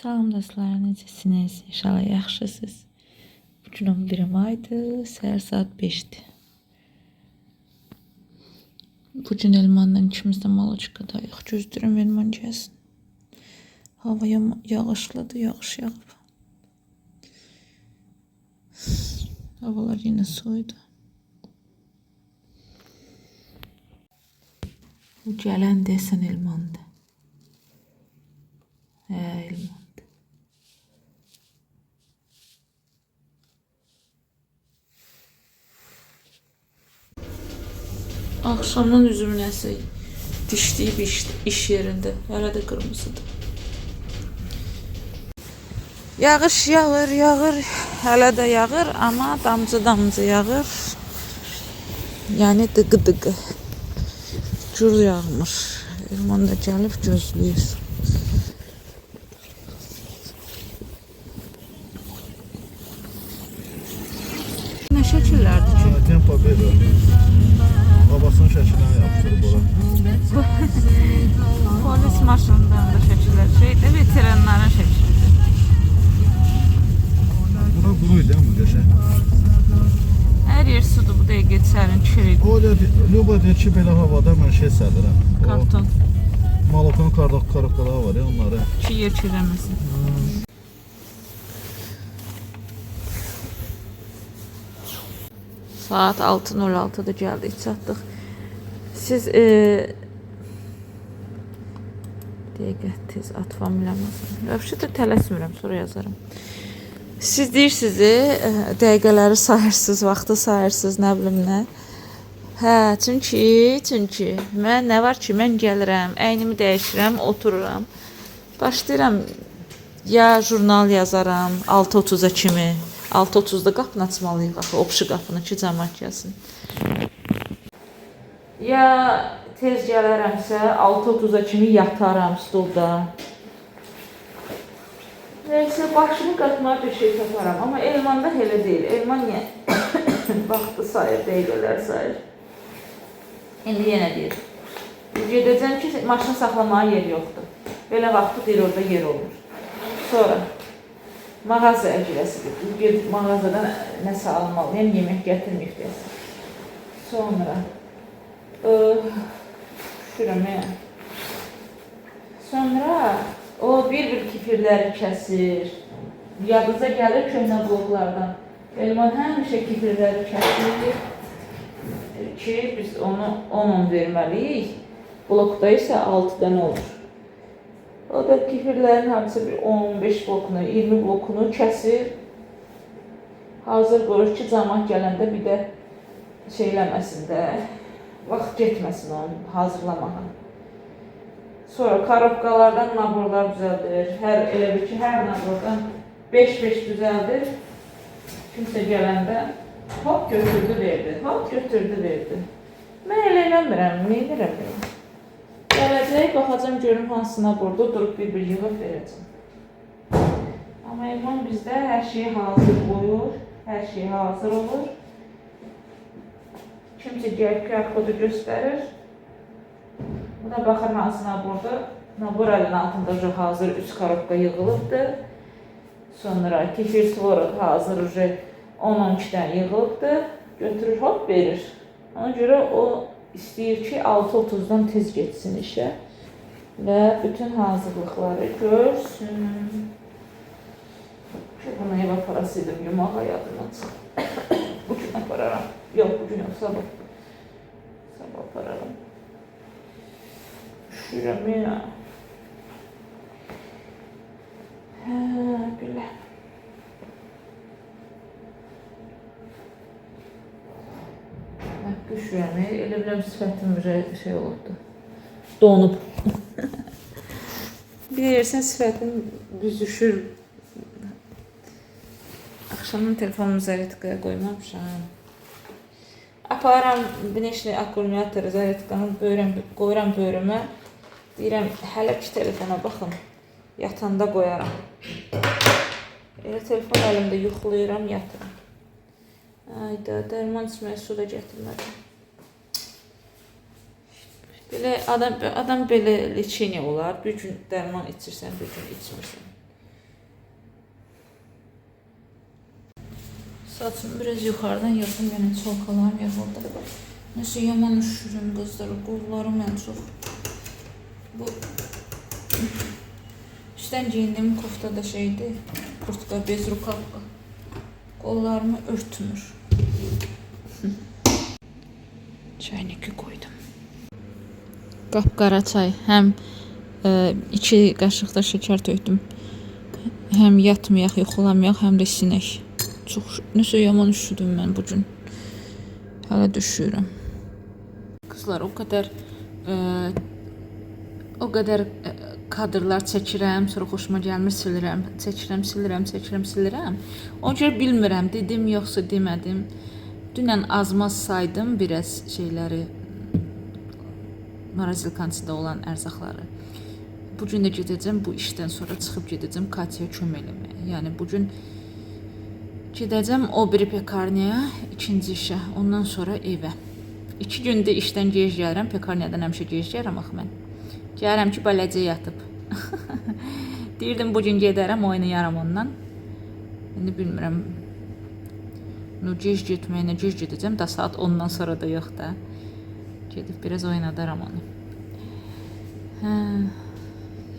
Salam dostlar, necəsiniz? İnşallah yaxşısınız. Bugün 11 maydır, səhər saat 5'dir. Bugün Elmanla ikimiz də Malaçıqadayıq. Gözləyirəm Elman gəlsin. Hava yağışlıdır, yağış yağıb. Havalar yine soydu. Bu gələn desən Elmandır. Elmandır. Akşamdan üzüm nəsə dişləyib iş yerində. Hələ də qırmızıdır. Yağış yağır, yağır. Hələ də yağır, amma damcı yağır. Yəni dıqı. Cür yağmır. Elman da gəlib gözləyir. Nə şəkillərdir ki? Tempo belə. Babasının şəkilini yapışdırıb ora. Polis maşınından da şəkillər. Şeydə veteranların şəkilidir. Bura quruydu ya bu qəşəng. Hər yer sudur, bu dəqiqə sərin çürüdür. O Luba deyir ki, belə havada mən şey sərdirəm. Karton. Malokon karokkalar var ya onları. Ki yer çürəməsin. Saat 6:06'da gəldik, çatdıq. Siz dəqiqə tez atfam biləməzəm. Vəbşə də tələsmirəm, sonra yazarım. Siz deyirsiniz, dəqiqələri sayırsınız, vaxtı sayırsınız, nə bilim nə. Hə, çünki mən nə var ki, mən gəlirəm, əynimi dəyişirəm, otururam. Başlayıram ya jurnal yazaram 6:30-a kimi. 6:30'da qapını açmalıyıq axı, opşu qapını ki, cəmaət gəlsin. Ya tez gələrəmsə 6:30-a kimi yataram stolda. Neyse başımı qatmağa bir şey taparam, amma Elmanda elə deyil. Elman vaxtı sayır, dəqiqələr sayır. İndi yenə deyir. Gedəcəm ki, maşını saxlamağa yer yoxdur. Belə vaxtı deyir, orada yer olur. Sonra mağazaya girəsidir. Gedib mağazadan nəsə almalıyam, yemək gətirməyib desin. Sonra şuram ya. Sonra o bir kifirləri kəsir. Yadınıza gəlir köhnə bloklardan. Elman həmişə kifirləri kəsir ki, biz onu 10 verməliyik. Blokda isə 6 dənə olur. O da kifirlərin hardasa bir 15 blokunu, 20 blokunu kəsir. Hazır qoyur ki, cəmaət gələndə bir də şey eləməsin də, vaxt getməsin onu hazırlamağa. Sonra karobkalardan naborlar düzəldir. Elə bir ki, hər nabordan 5-5 düzəldir. Kimsə gələndə hop götürdü verdi, hop götürdü verdi. Mən elə eləmirəm, neynirəm belə. Gələcək, baxacam görüm hansına burada durub bir yığıb verəcəm. Amma Elman bizdə hər şeyi hazır qoyur, hər şey hazır olur. Kimsə gəlib QR kodu göstərir. Bu da baxır hansına burada. Nabor əlinin altında hazır 3 karobka yığılıbdır. Sonra kefir tvorog hazır 10-12 dənə yığılıbdır. Götürür, hop verir. Ona görə o istəyir ki, 6:30-dan tez geçsin işə və bütün hazırlıqları görsün. Bunu ev aparasıydım, yumağa yadından çıxdı. Bugün apararam. Yox, bugün yox, sabah. Sabah apararam. Üşürəm ya. Hə, belə. Üşürəm, elə biləm sifətim şey olubdu. Donub. Bilirsən, sifətim büzüşür. Akşamın telefonumu zaryadkaya qoymamışam. Aparam güneşli akkumulyator zaryadkanı qoyuram böyrümə. Deyirəm, hələ ki telefona baxın. Yatanda qoyaram. Elə telefon əlimdə yuxulayıram, yatıram. Ayda, dərman içməyə su da gətirmədim. Belə adam belə leçeniya olar. Bir gün dərman içirsən, bir gün içmirsən. Saçımı biraz yuxarıdan yığdım, yəni çolkalarım yığıldı. Nəsə yaman üşürüm qızlar, qollarım ən çox. Bu işdən giyindiyim kofta da şeydi, kurtka bez rukavka. Qollarımı örtmür. Çayniki koydum. Qapqara çay, həm 2 qaşıq da şəkər tökdüm. Həm yatmayaq, yoxlamayaq, həm də sinək. Çox nəsə yaman üşüdüm mən bu gün. Hələ düşürəm. Qızlar, o qədər kadrlar çəkirəm, sonra xoşuma gəlmir, silirəm, silirəm. Ona görə bilmirəm, dedim yoxsa demədim. Dünən azmaz saydım biraz şeyləri, Marazilkançıda olan ərzaqları. Bugün də gedəcəm, bu işdən sonra çıxıb gedəcəm Katyaya kömək eləməyə. Yəni bugün gedəcəm o biri pekarniya, ikinci işə, ondan sonra evə. 2 gündə işdən gec gəlirəm, pekarniyadan həmişə gec gəlirəm axı mən. Gəlirəm ki, baləcə yatıb. Deyirdim bugün gedərəm, oynayaram ondan. İndi bilmirəm. Gec getməyinə gec gedəcəm, da saat 10-dan sonra da yox da. Gedib biraz oynadaram onu.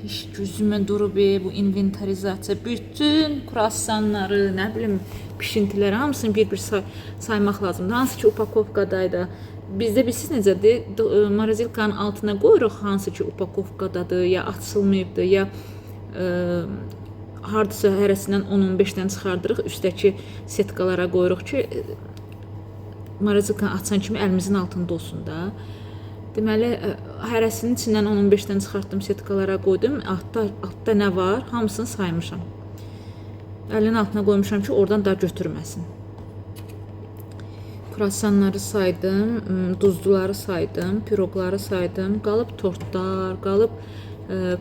Hiç gözümə durub bu inventarizasiya, bütün kruasanları, nə bilim, pişintiləri hamısını bir-bir saymaq lazımdır. Hansı ki upakovkadaydı. Bizdə bilirsiniz necədir? Marazilkanın altına qoyuruq hansı ki upakovkadadır, ya açılmayıbdır, ya hardasa hərəsindən 10-15-dən çıxardırıq, üstəki setkalara qoyuruq ki Marazilkanı açan kimi əlimizin altında olsun da. Deməli, hərəsinin içindən 10-15-dən çıxartdım, setkalara qoydum. Altda nə var? Hamısını saymışam. Əlinin altına qoymuşam ki, oradan da götürməsin. Kruasanları saydım, duzluları saydım, piroqları saydım. Qalıb tortlar, qalıb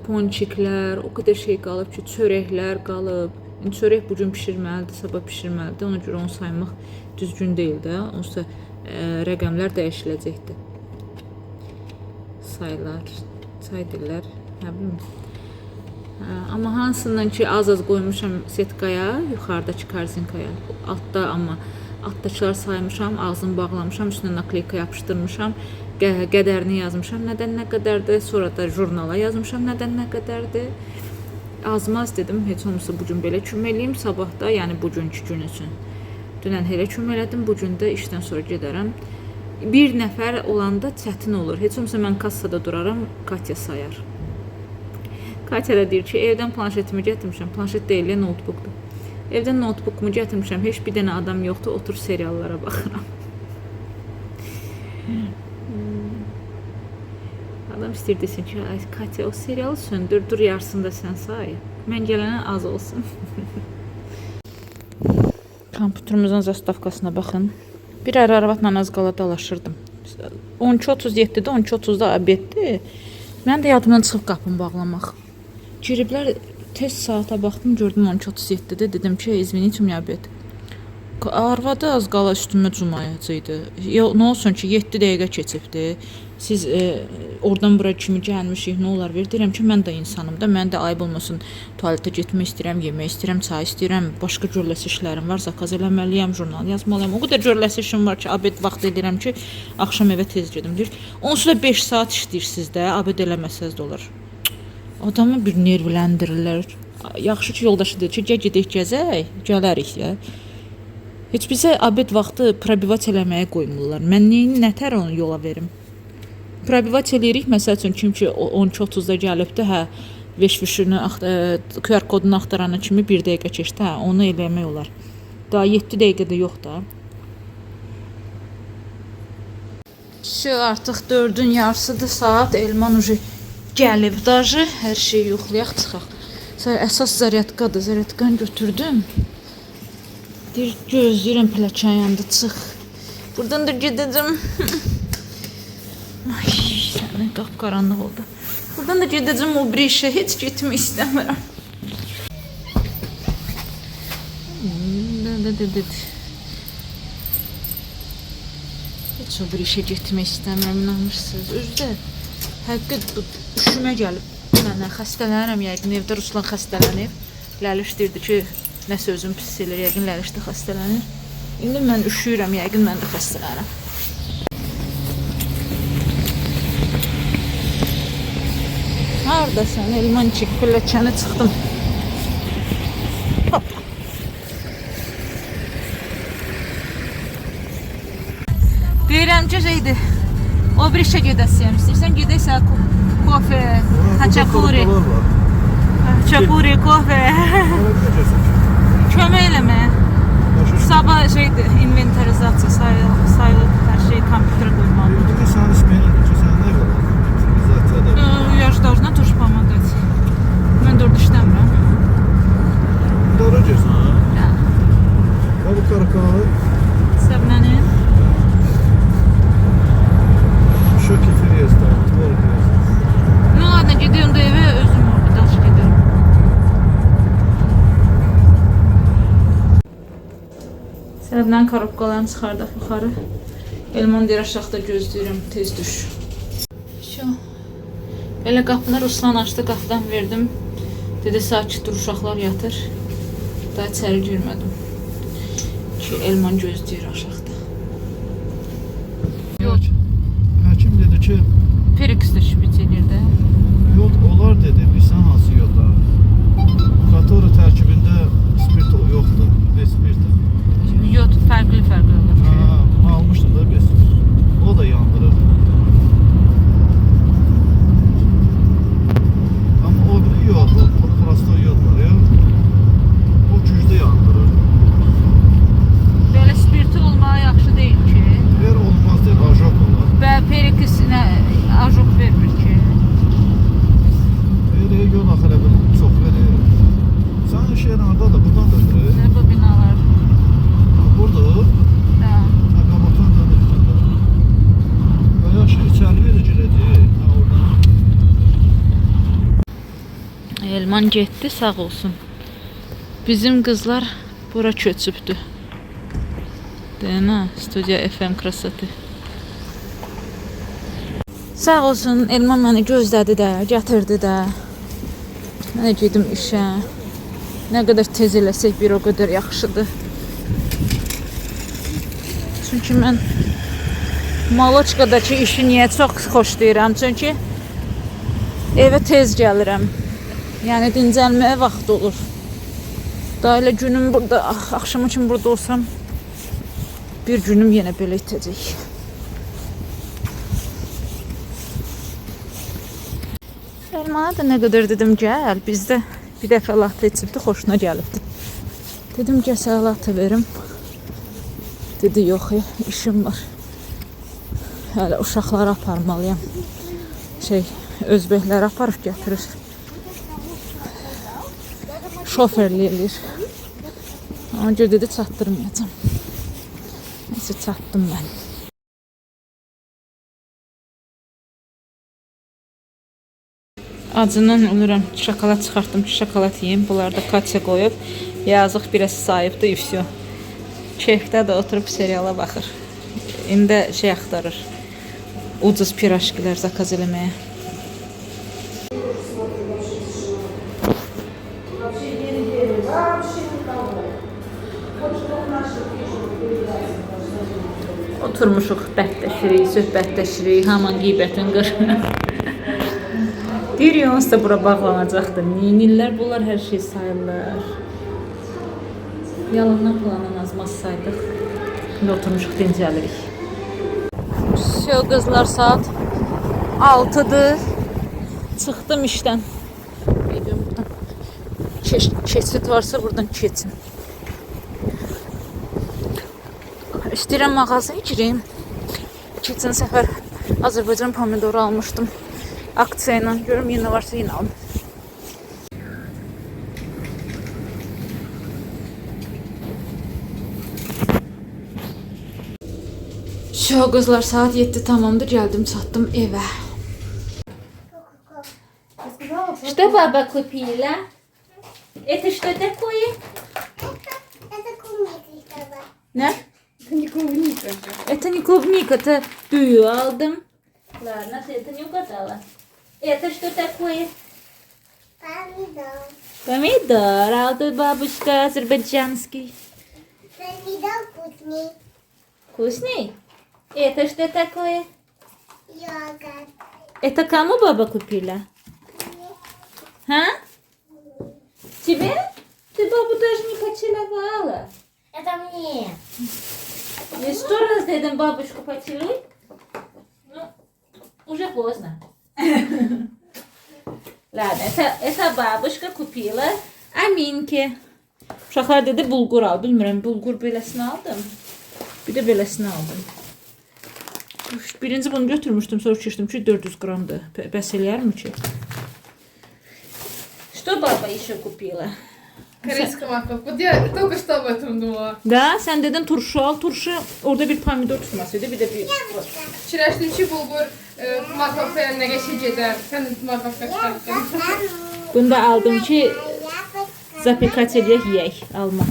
ponçiklər, o qədər şey qalıb ki, çörəklər qalıb. Çörək bugün pişirməlidir, sabah pişirməlidir. Ona görə onu saymaq düzgün deyil də. Onsuz rəqəmlər dəyişiləcəkdir. Saylar, say dillər, nə bilim. Amma hansından ki az-az qoymuşam setkaya, yuxarıdakı korzinkaya, altda amma altdakılar saymışam, ağzını bağlamışam, üstünə nakleyka yapışdırmışam, qədərini yazmışam, nədən nə qədərdir, sonra da jurnala yazmışam, nədən nə qədərdir. Azmaz dedim, heç olmasa bugün belə kömək eləyim, sabah da, yəni bugünkü gün üçün. Dünən elə kömək elədim, bugün də işdən sonra gedərəm. Bir nəfər olanda çətin olur. Heç olmasa mən kassada duraram, Katya sayar. Katya da deyir ki, evdən planşetimi gətirmişəm. Planşet deyil, notebookdur. Evdən notebookumu gətirmişəm. Heç bir dənə adam yoxdur, otur seriallara baxıram. Adam istəyir desin ki, Katya o serialı söndür, dur yarısında sən say. Mən gələnə az olsun. Kompüterimizin zastavkasına baxın. Bir ara arvadla az qala dalaşırdım. 12:37-də, 12:30-da obeddir. Mən də yadımdan çıxıb qapını bağlamaq. Giriblər, tez saata baxdım, gördüm 12:37-də. Dedim ki, izvinite, у меня obed. Arvadı az qala üstümə cumayacaqdı. Nə olsun ki, 7 dəqiqə keçibdi. Siz oradan bura kimi gəlmişik, nə olar ver. Deyirəm ki, mən də insanım da, mən də ayıb olmasın. Tualetə getmək istəyirəm, yemək istəyirəm, çay istəyirəm, başqa görləsi işlərim var, zakaz eləməliyəm, jurnal yazmalıyam. O qədər görləsi işim var ki, abed vaxtı edirəm ki, axşam evə tez gedim. Deyir, onsuz da 5 saat işləyirsiniz də, abed eləməsəz də olar. Adamı bir nervləndirirlər. Yaxşı ki, yoldaşı deyir ki, gedək gəzək, gələrik ya. Heç bizə abed vaxtı probivat eləməyə qoymurlar. Mən nətər onu yola verim? Probivat eləyirik, məsəl üçün kim ki 12:30-da gəlibdi, hə, veş-vüşünü, QR kodunu axtarana kimi 1 dəqiqə keçdi, hə, onu eləmək olar. Daha 7 dəqiqə də yox da. Artıq 4-ün yarısıdır saat, Elman ucu gəlib dajı, hər şeyi yoxlayaq, çıxaq. Əsas zaryadkadır, zaryadkanı götürdüm. Deyir, gözləyirəm pləkan yanında, çıx. Buradan da gedəcəm. Ay, sənə qapqaranlıq oldu. Buradan da gedəcəm o bir işə, heç getmək istəmirəm. Heç o bir işə getmək istəmirəm, inanırsınız. Özdə həqiqət üşümə gəlib. Mənə xəstələnirəm, yəqin evdə Ruslan xəstələnib. Ləliş deyirdi ki, nəsə özüm pis eləyir, yəqin Ləliş də xəstələnir. İndi mən üşüyürəm, yəqin mən də xəstələnirəm. Haradasan Elmancıq, pilləkəni çıxdım. Hop. Deyirəm ki, şeydir. O bir işə gedəsiyəm. İstəyirsən gedəysə kofe, haçapuri. Haçapuri, kofe. Kömək eləmə. Sabah şeydir, inventarizasiya sayılır, hər şey kompüterə qoymalı. Yox, sən ismini ki, sən nə qədər? Я же должна тоже помогать. Mən də orada işləmirəm. Doğru deyirsən, ha? Ya. Bu karakalı Səblənin. şu kefir jest, tvorog jest. Ну ладно, gidiyorum da eve, özüm orada daşı gidiyorum. Səblənin korobkalarını çıxardıq yuxarı. Elman deyir aşağıda gözləyirəm, tez düş. Şu. Belə qapını Ruslan açdı, qapıdan verdim. Dedi sakit dur, uşaqlar yatır. Daha içəri girmədim. Ki Elman gözləyir aşağıda. Yox. Həkim dedi ki, Periküsdə şübhət edir də. yod olar dedi, bilsən hansı yodlar? Который tərkibində spirt yoxdur, bespirtdir. Yod fərqli olur. Ha, almışdım da biz. O da yandırır. Ama o biri yod, o prosto yod var ya. O güclü yandırır. Belə spirti olmağı yaxşı deyil ki. Ver olmaz deyir, ajok olar. Və periküsünə ajok vermir ki. Ver yol axıra bir çox verir. Sən şeyin arada da buradan da verir. Nə bu binalar? Burada. Da. Ha, qabaqdan da verir. Bayağı şey içəri vericilədir. Ha, oradan. Elman getdi, sağ olsun. Bizim qızlar bura köçübdü. DNA Studiya FM krasatı. Sağ olsun, Elman məni gözlədi də, gətirdi də. Mən də gedim işə. Nə qədər tez eləsək bir o qədər yaxşıdır. Çünki mən Maloçkadakı işi niyə çox xoşlayıram? Çünki evə tez gəlirəm. Yəni dincəlməyə vaxt olur. Daha elə günüm burada, axşam üçün burada olsam bir günüm yenə belə itəcək. Elmana da nə qədər dedim gəl, bizdə bir dəfə latə içibdi, xoşuna gəlibdi. Dedim gəl sənə latə verim. Dedi yox, işim var. Hələ uşaqları aparmalıyam. Özbəkləri aparıb gətirir. Şoferli eləyir. Ona görə dedi çatdırmayacam. Neyse çatdım mən. Acından ölürəm. Şokolad çıxartdım ki, şokolad yiyeyim. Bunlar da Katya qoyub. Yazıq biraz sayıbdı, üfsü. Keyfdə də oturub seriala baxır. İndi şey axtarır. Ucuz pirajkilər zakaz eləməyə. Oturmuşuq, bətləşirik, söhbətləşirik, haman qeybətin qırına. Deyir ya, onsuz da bura bağlanacaqdır. Nillər bunlar hər şey sayırlar. Yalandan falan azmaz saydıq. Şimdi oturmuşuq, dincəlirik. Şu qızlar saat 6'dır. Çıxdım işdən. Geliyorum buradan. Keçid varsa buradan keçin. İstəyirəm mağazaya gireyim. Keçən səfər Azərbaycan pomidoru almışdım. Aksiya ilə. Görüm yenə varsa yenə alım. Şu kızlar saat 7 tamamdır. Geldim çattım eve. Что баба купила? Это что такое? Это клубника. Ne? Это не клубника. Это не клубника, это düğü aldım. Ладно, ты это не угадала. Это что такое? Помидор. Помидор алdı бабушка азербайджанский. Помидор вкусный. Вкусный Вкусный? Это что такое? йогурт. Это кому баба купила? А? Тебе? Ты бабу даже не поцеловала. Это мне. Я 100 раз dedim бабушку поцелуй. Ну, уже поздно. Ладно, это бабушка купила Aminke. Uşaqlar dedi bulgur al. Bilmirəm, bulgur beləsini aldım. Bir də beləsini aldım. Birinci bunu götürmüşdüm, sonra düşdüm ki 400 qramdır. Bəs eləyərmi ki? Что баба еще купила? Корейская морковка. Вот я только что об этом думала. Да, sen dedin turşu al. Turşu orada bir pomidor tutmasıydı, bir de bir... Вчерашний bulgur morkovka yanına geçeceğim. Sen de morkovka çıkarttın. Bunu da aldım ki запекать eləyək, yeyək, alma.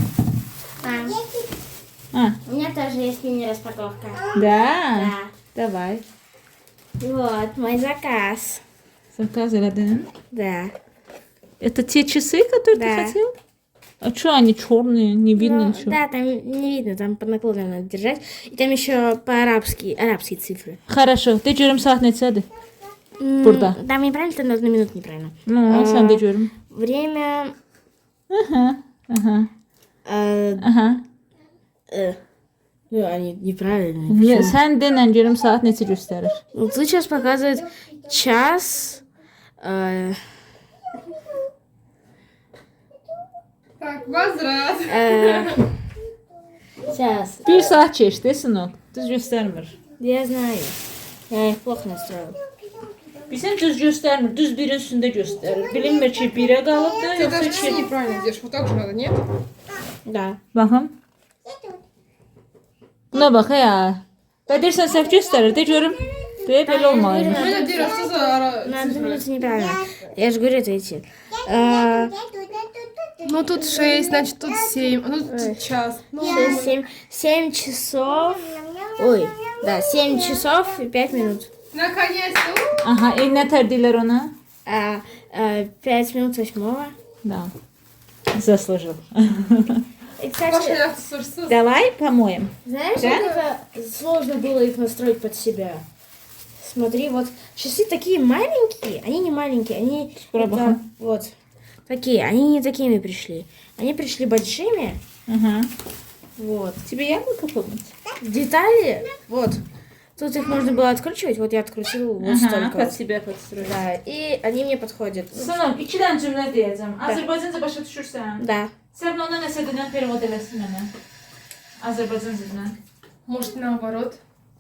А, У меня тоже есть мини-распаковка. да? Давай. Вот, мой заказ. Заказ elədin. Да. Это те часы, которые ты Да. хотел? А что они черные, не видно Ну, ничего? да, там не видно, там под наклоном надо держать. И там еще по-арабски, арабские цифры. Хорошо, de görüm saat neçədir? Burada. Там неправильно, там на минуту неправильно. Ну, sən də görüm. Время... Aha, aha, э, aha. ну, они неправильные. Sən denən görüm saat neçə göstərir? Ну, тут сейчас показывает час... Так, возврат. Сейчас. 1 saat keçdi, sınıq. Düz göstərmir. Я знаю. Я их плохо настроил. Bilsən düz göstərmir, düz birin üstündə göstərir. Bilinmir ki, 1-ə qalıbdı, Ты yoxsa даже часы 2. неправильно делаешь. Вот так же надо, нет? Да. Baxım. Buna bax ya. Və deyirsən səhv göstərir, de görüm. De, belə olmalı. Ну, это дело, что за На одну цифры? минуту неправильно. Я же говорю, это эти. Ну, тут 6, значит, тут 7, а тут час. Ну, 7 часов. Ой, да, 7 часов и 5 минут. наконец-то. Aha, nə tər deyirlər ona? 5 минут 8. Да. Заслужил. И, Пошли кстати, на сурсу. Давай помоем. знаешь, Да? как это сложно было их настроить под себя? Смотри, вот часы такие маленькие, они не маленькие, они Пробуем. вот такие, они не такими пришли. Они пришли большими, Ага. вот. Тебе яблоко помыть? Детали, вот. Тут их можно было откручивать, вот я открутила вот Ага, столько. под вот. себя подстроить. Да, и они мне подходят. Sınım, 2 dənə cümlə deyəcəm. Azərbaycanca başa düşürsən? Да. Sən ona nəsə dedən perevod eləsin mənə. Azərbaycanca. Может, наоборот.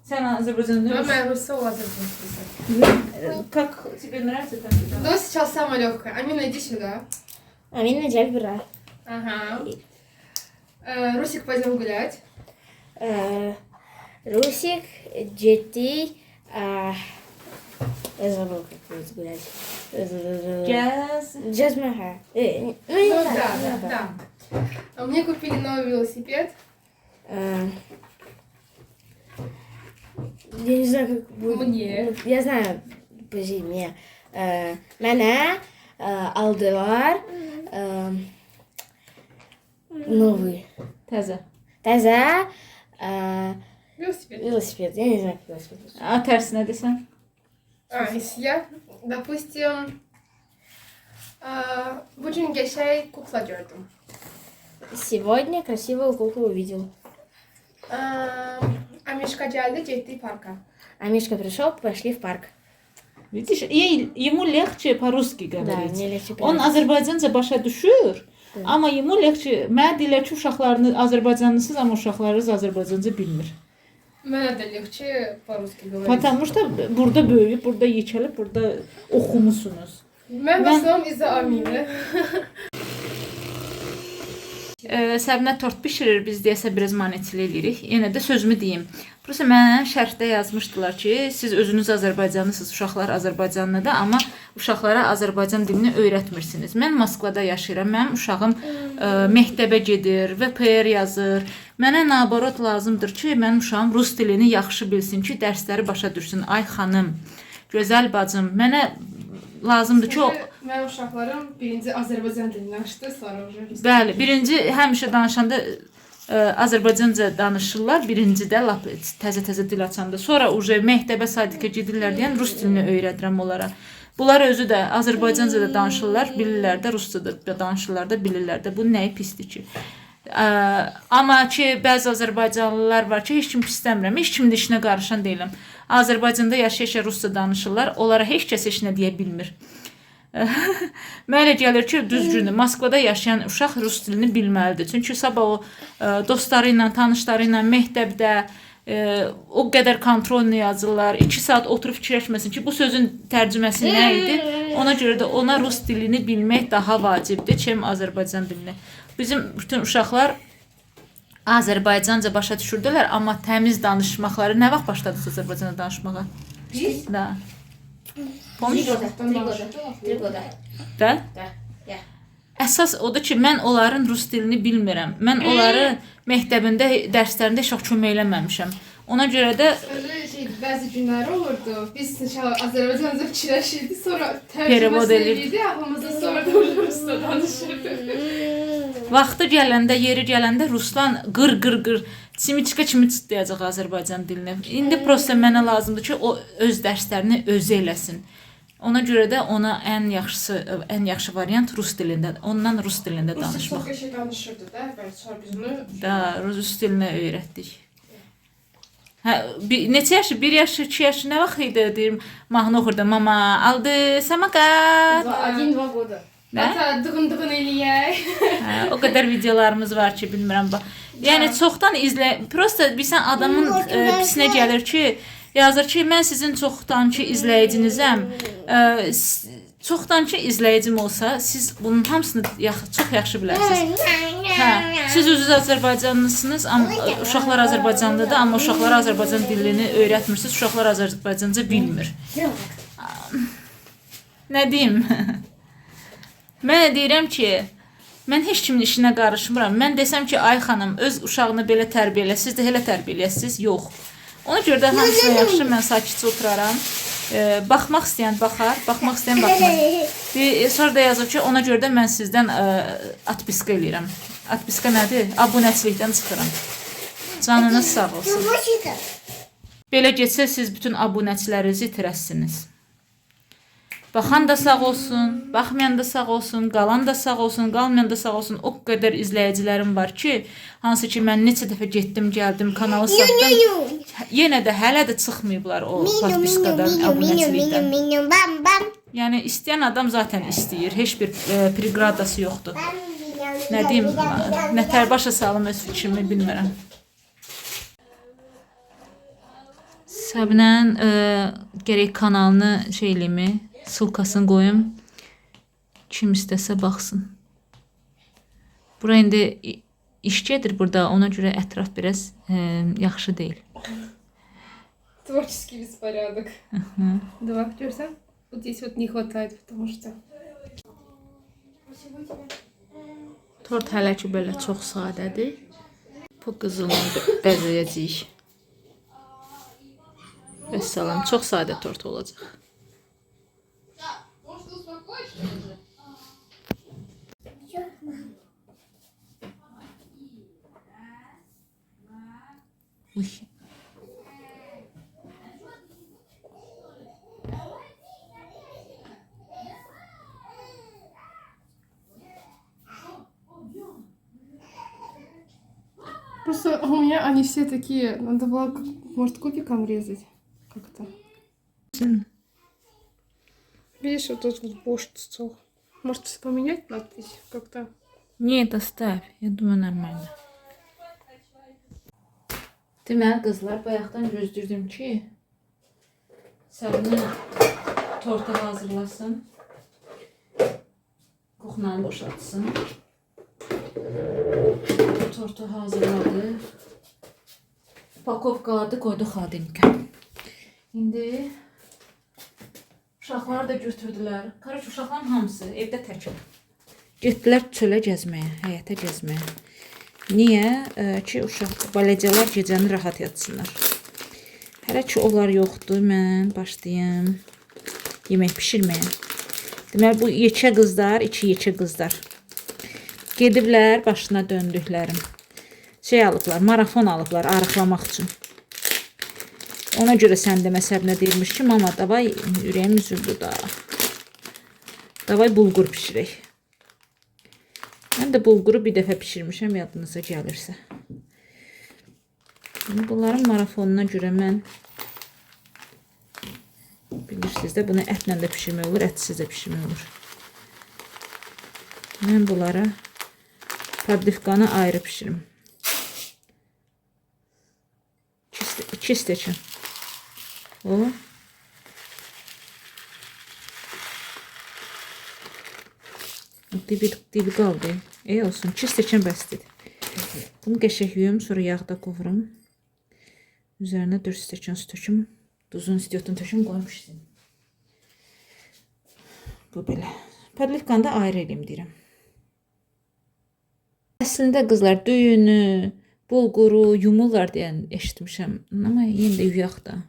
Sən Azərbaycanca. Давай моя руссо лазер. Как тебе нравится там? Давай сейчас самое легкое. Амина, иди сюда. А мне на выбирай. Ага. Русик, пойдем гулять. Русик, GT, я забыл, как будет гулять. Gəz. Джазмаха. Ну, Ну не да, знаю, да, да. А мне купили новый велосипед. Я не знаю, как будет. Мне. Я знаю, подожди, мне. Mənə aldılar новый. Təzə. Таза Велосипед. велосипед. Я не знаю, как велосипед. A, tərsinə desən? Если я, допустим, bugün geçey kukla gördüm. Сегодня красивую куклу увидел. Амишка geldi, gitti парка. А Мишка пришел, пошли в парк. Видишь, ему легче по-русски Да, говорить. мне легче Он перевести. Azərbaycanca başa düşür. Amma ему lегче. Mənə deyirlər ki, uşaqlarını Azərbaycanlısınız, amma uşaqlarınız Azərbaycanca bilmir. Мне de lегче по-русски говорить. Потому что burada böyüyüb, burada yekəlib, burada oxumusunuz. Ben в основном из-за Амины. Səbinə tort bişirir, biz deyəsə biraz manetilə eləyirik. Yenə də sözümü deyim. Prosta mənə şərhdə yazmışdılar ki, siz özünüz Azərbaycanlısınız, uşaqlar Azərbaycanlıdır, amma uşaqlara Azərbaycan dilini öyrətmirsiniz. Mən Moskvada yaşayıram, mənim uşağım məktəbə gedir, VPR yazır. Mənə naborot lazımdır ki, mənim uşağım rus dilini yaxşı bilsin ki, dərsləri başa düşsün. Ay xanım, gözəl bacım, mənə lazımdır ki, o... Mənim uşaqlarım birinci Azərbaycan dilini açdı, sonra уже. Bəli, birinci həmişə danışanda Azərbaycanca danışırlar. Birincidə lap təzə-təzə dil açanda. Sonra uje məktəbə, sadikə gedirlər deyən rus dilini öyrədirəm onlara. Bunlar özü də Azərbaycanca da danışırlar, bilirlər də, rusca da danışırlar da, bilirlər də. Bu nəyi pisdir ki? Amma ki, bəzi Azərbaycanlılar var ki, heç kim pisləmirəm, heç kimin işinə qarışan deyiləm. Azərbaycanda yaşaya-yaşaya rusca danışırlar, onlara heç kəs heç nə deyə bilmir. Mənə elə gəlir ki, düzgün Moskvada yaşayan uşaq rus dilini bilməlidir. Çünki sabah o dostları ilə, tanışları ilə məktəbdə o qədər kontrolünü yazırlar. 2 saat oturub fikirləşməsin ki, bu sözün tərcüməsi nə idi? Ona görə də ona rus dilini bilmək daha vacibdir ki, Azərbaycan dilini. Bizim bütün uşaqlar Azərbaycanca başa düşürdülər, amma təmiz danışmaqları nə vaxt başladınız Azərbaycanca danışmağa? Biz? Da. 3 года. 3 года. Da? Да. Я. Əsas odur ki, mən onların rus dilini bilmirəm. Mən onları məktəbində, dərslərində heç vaxt kömək eləməmişəm. Ona görə də Öyle bazı günler olurdu. Biz Azerbaycan'da fikirləşirdik, sonra Perevod tərcüməsi edib. edirdi, ağlımıza sonra da rusla danışırdı. vaxtı gələndə, yeri gələndə Ruslan qır çimiçka kimi çıtlayacaq Azərbaycan dilinə. İndi prosta mənə lazımdır ki, o öz dərslərini özü eləsin. Ona görə də ona ən yaxşı variant rus dilində, ondan rus dilində Rusça danışmaq. çok yaşa danışırdı da, ben sonra biz onu... Da, rus dilinə öyrətdik. Hə, neçə yaşı? 1 yaşı, 2 yaşı nə vaxt idi? Deyim, mahnı oxurdum. Mama aldı samakat. 1-2 года. Ata dığın eləyək. Hə, o qədər videolarımız var ki, bilmirəm. Yəni çoxdan prosta bilsən adamın pisinə gəlir ki, yazır ki, mən sizin çoxdankı izləyicinizəm. Çoxdankı izləyicim olsa, siz bunun hamısını çox yaxşı bilərsiniz. Hə, siz özünüz Azərbaycanlısınız, amma uşaqlar Azərbaycanlıdır, amma uşaqlara Azərbaycan dilini öyrətmirsiniz, uşaqlar Azərbaycanca bilmir. Nə deyim? Mən deyirəm ki, mən heç kimin işinə qarışmıram. Mən desəm ki, ay xanım, öz uşağını belə tərbiyə elə, siz də elə tərbiyə eləsiniz, yox. Ona görə də hamısına yaxşı, mən sakitcə oturaram. Baxmaq istəyən baxar, baxmaq istəyən baxmaz. Sonra da yazır ki, ona görə də mən sizdən atpiska eləyirəm. Atpiska nədir? Abunəçilikdən çıxıram. Canınız sağ olsun. Belə getsə, siz bütün abunəçilərinizi itirəsiniz. Baxan da sağ olsun, baxmayan da sağ olsun, qalan da sağ olsun, qalmayan da sağ olsun. O qədər izləyicilərim var ki, hansı ki mən neçə dəfə getdim, gəldim, kanalı satdım. Yenə də hələ də çıxmayıblar o podpiskadan, abunəçilikdən. Yəni istəyən adam zaten istəyir. Heç bir prigradası yoxdur. Nə deyim, nətər başa salım öz fikrimi bilmirəm. Səbinən gərək kanalını şeylimi, sılkasını qoyum. Kim istəsə baxsın. Bura indi iş gedir burada, ona görə ətraf biraz yaxşı deyil. Творческий беспорядок. Давай, görsən? Вот здесь вот не хватает, потому что... Tort hələ ki belə çox sadədir. Bu qızılı bəzəyəcəyik. Vəssalam, çox sadə tort olacaq. Uy. Просто у меня они все такие, надо было, может, кубиком резать как-то. Видишь, вот тут вот бошцов. Может, поменять надпись как-то? Нет, оставь. Я думаю, нормально. Deməli, qızlar, bayaqdan gözləyirdim ki, Səbinə tortu hazırlasın. Qoxunanı boşaltsın. Tortu hazırladı. Pakovkaladı, qoydu xadimkə. İndi uşaqları da götürdülər. Qarış, uşaqların hamısı evdə təkib. Getdilər çölə gəzməyə, həyətə gəzməyə. Niyə? Ki, balacalar gecəni rahat yatsınlar. Hələ ki, onlar yoxdur, mən başlayım yemək pişirməyə. Deməli, bu yekə qızlar, 2 yekə qızlar. Gediblər başına döndüklərim. şey alıblar, marafon alıblar arıqlamaq üçün. Ona görə sən demə Səbinə deyirmiş ki, mama davay ürəyim üzüldü da. Davay bulgur pişirək. Mən də bulguru bir dəfə pişirmişəm, yadınıza gəlirsə. Bunların marafonuna görə mən bilirsiniz də bunu ətlə də pişirmək olur, ətsiz də pişirmək olur. Mən bunlara podlivkanı ayrı pişirim. 2 stəkan. O. Dibi qaldı. Olsun. 2 stəkan bəsdir. Bunu qəşəng yuyum, sonra yağda qovurum. Üzərinə 4 stəkan su töküm. Duzun istiyotunu töküm, qoymuşsun. Bu belə. Podlivkanı da ayrı eləyim deyirəm. Əslində qızlar düyünü, bulguru yumurlar deyən eşitmişəm. Amma yenə də yuyaq da.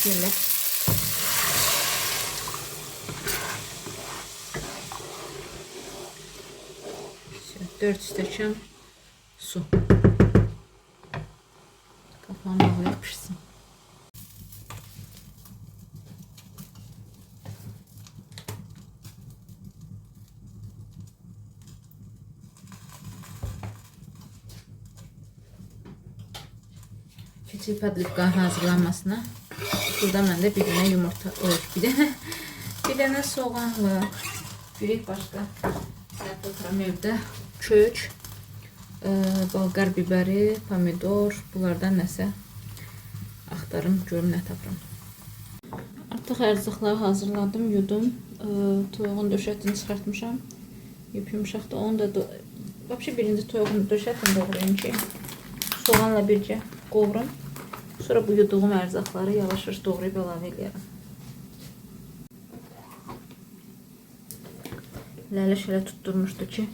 Bismillah. Şöyle 4 stəkan su. Kapağını havaya pişsin. Keçib podlivkanın hazırlanmasına. Burada məndə bir dənə yumurta, bir dənə soğanlı, bir başqa oturam evdə kök, balqar bibəri, pomidor, bunlardan nəsə axtarım, görüm nə tapıram. Artıq ərzaqları hazırladım, yudum, toyuğun döşətini çıxartmışam, yumuşaqda onu da, birinci toyuğun döşətini doğrayım ki, soğanla bircə qovurum. Sonra bu yuduğum ərzaqları yavaş-yavaş doğrayıb əlavə edərəm. Lələ şələ tutturmuşdu ki,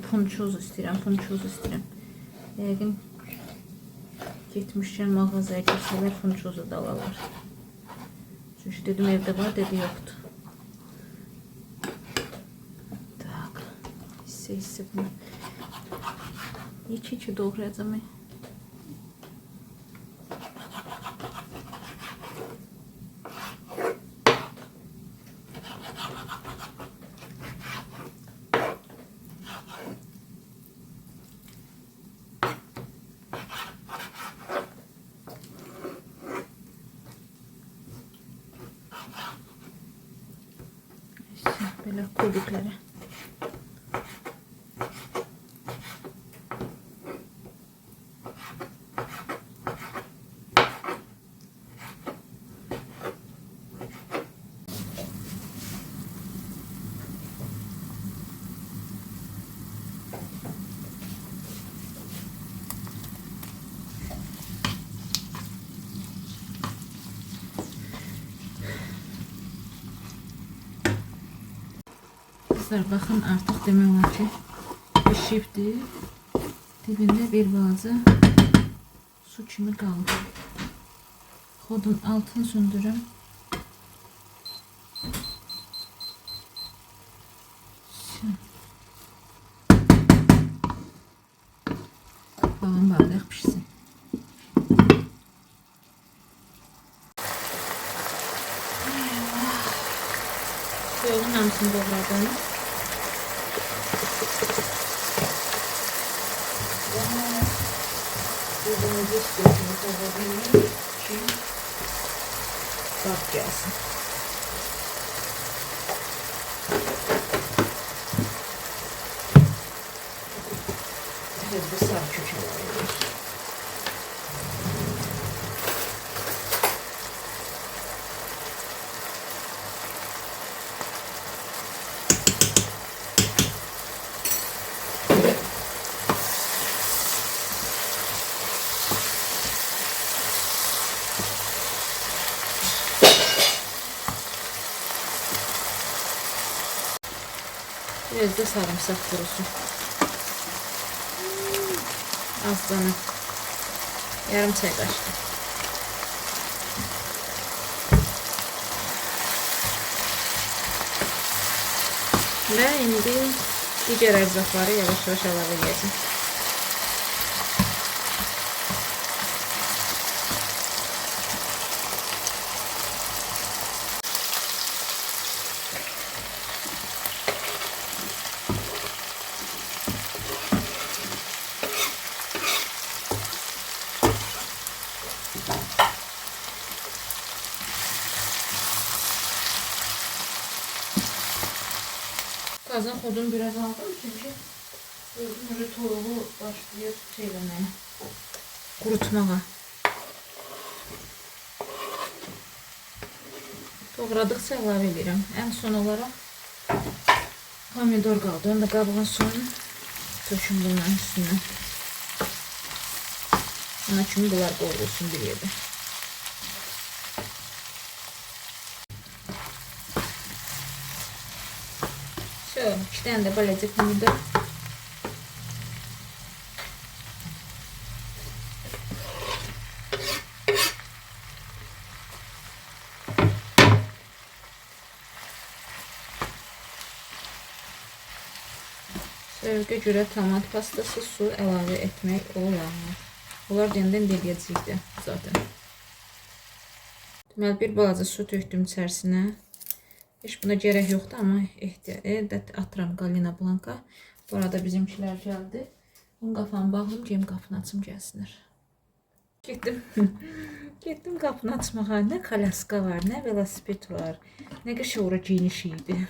punçoz istəyirəm. Yəqin getmişkən mağazaya girsələr punçozu da alalar. Çünki dedim evdə var, dedi yoxdur. Tak, hissə bunu. İki doğrayacağım. Böyle kubikleri. Baxın, artıq demək olar ki, pişibdir. Dibində bir balaca su kimi qaldı. Xodun altını söndürüm. Soyalım hamısını doğradım. Gözümüzü istiyorsunuz kavurduğum için bak gelsin. Biraz da sağ köşe alalım. Biraz da sarımsak kurusu. Az tane. Yarım çay kaşığı. Ve indi diğer erzakları yavaş yavaş əlavə edəcəm. Qazan xodunu biraz aldım çünkü gördüm öyle toruğu başlayır şeylemeye, qurutmağa. Doğradıqca əlavə edirəm. Ən son olaraq pomidor qaldı. Onu da qabığın suyunu töküm bunların üstüne. Ona kimi bunlar qovrulsun bir yerdə. Şöyle 2 tane de böylece pomidor. Sevgi görə tomat pastası su əlavə etmək olar. Onlar deyəndən deyəcəkdi zaten. Deməli bir balaca su tökdüm içərisinə. Heç buna gerek yoktu ama ehtiyat atıram Galina Blanka. Bu arada bizimkiler geldi. Onun qapağını bağlayım, geyim qapını açım gəlsinlər. Getdim. Getdim qapını açmağa. Nə kalaska var, nə velosiped var. Nə qəşəng ora geniş idi.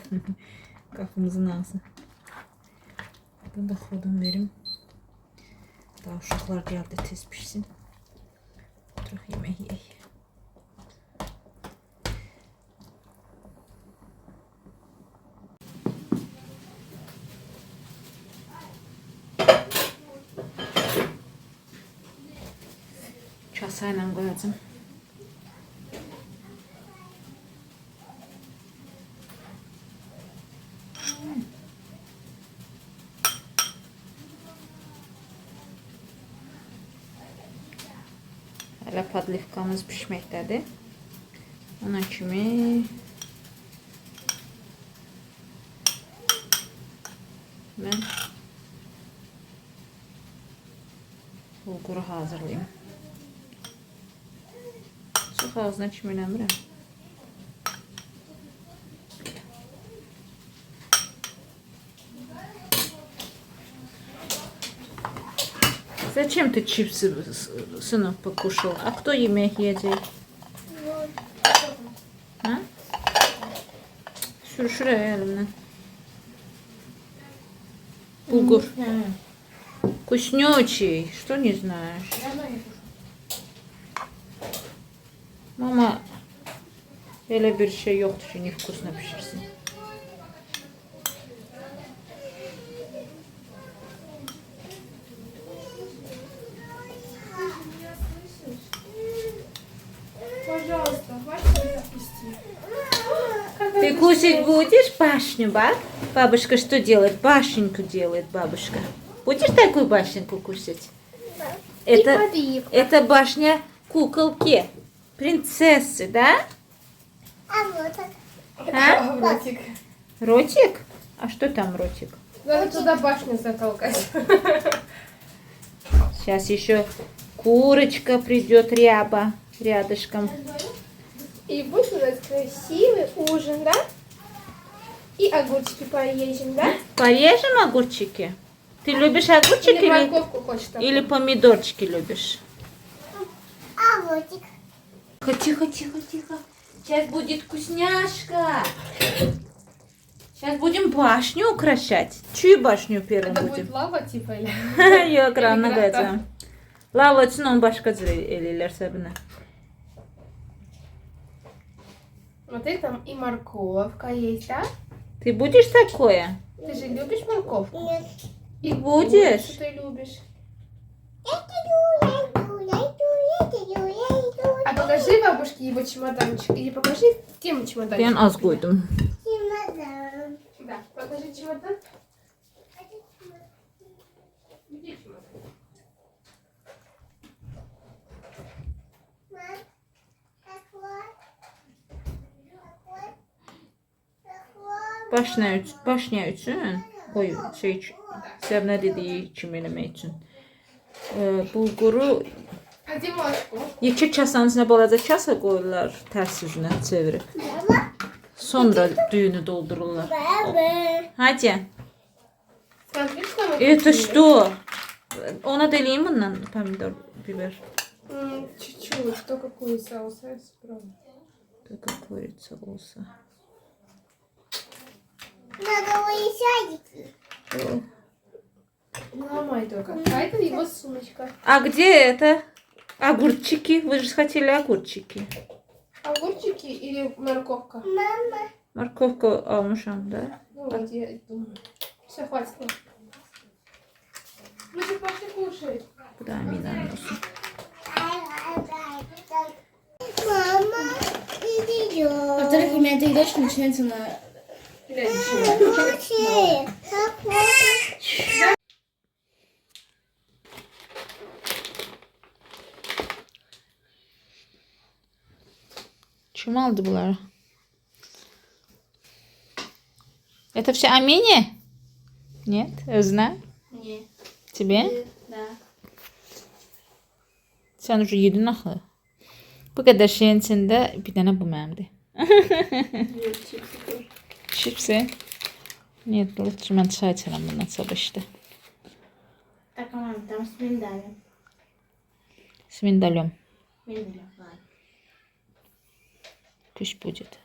Qapımızın ağzı. Bunu da xodum verim. Daha uşaqlar gəldi, tez pişsin. Oturuq yemək yeyək. Kasayla koyacağım. Hala padlivkamız pişməkdədir. Ona kimi mən bulguru hazırlayayım. Çox ağzına kimi eləmirəm. Зачем ты чипсы, сынок, покушал? А кто yemek yiyecek? Ha? Sür şuraya elimden. Bulgur. Вкуснючий. Что не знаешь? Mama öyle bir şey yoktu ki невкусно pişirsin. Пожалуйста, можете отпусти? Ты кушать будешь башню, ба? Бабушка что делает? Башенку делает бабушка. Будешь такую башенку кушать? Это башня куколки. Принцессы, да? А? Ротик. Ротик? А что там ротик? Надо туда башню затолкать. Сейчас еще курочка придет ряба рядышком. И будет у нас красивый ужин, да? И огурчики порежем, да? Порежем огурчики? Ты любишь огурчики Или морковку хочешь такую? или помидорчики любишь? Огурчик. Тихо, тихо, тихо. Сейчас будет вкусняшка. Сейчас будем башню украшать. Чью башню первым Это будем? будет лава типа или... Yok, ranına Или граната? qoyacağam. Lava üçün onu başqa cür eləyirlər səbinə. Смотри, там и морковка есть, да? Ты будешь такое? Ты же любишь морковку? Нет. И Будешь? курицу ты любишь. А покажи бабушке его чемоданчик. Или покажи тему чемоданчика. Mən az qoydum. Да, покажи чемодан. Где чемодан? Başına üçün qoy şey səbinə dediyi kimi eləmək üçün. Bulquru А где молочко? yekə kasanın içinə balaca kasa qoyurlar, tərs üzünə çevirib. Sonra düyünü doldururlar. Hadi. Смотри, что мы Это купили. что? Ona da eləyim bundan pomidor, biber. Чуть-чуть, только курица, я попробую. Только курица olsa. Надо садики. Не ломай только. А это его сумочка. А где это? Огурчики. Вы же хотели огурчики. Огурчики или морковка? Мама. Морковку almışam da. Ну, вот я думаю. Все, хватит. Мы же пошли кушать. Bu da əminəm olsun. Мама, идет. Во-вторых, имя этой дочки начинается на... Kim aldı bunları? Это все Амине? Нет? Özne? Нет. Тебе? Да. Sen уже yedin axı. Bu qədər şeyin içində bir dənə bu mənimdir. Çipsi. Нет, лучше mən çay içərəm bundan sonra işte. Так, мама, там с миндалем. С миндалем. Миндалем, ладно. Пусть будет.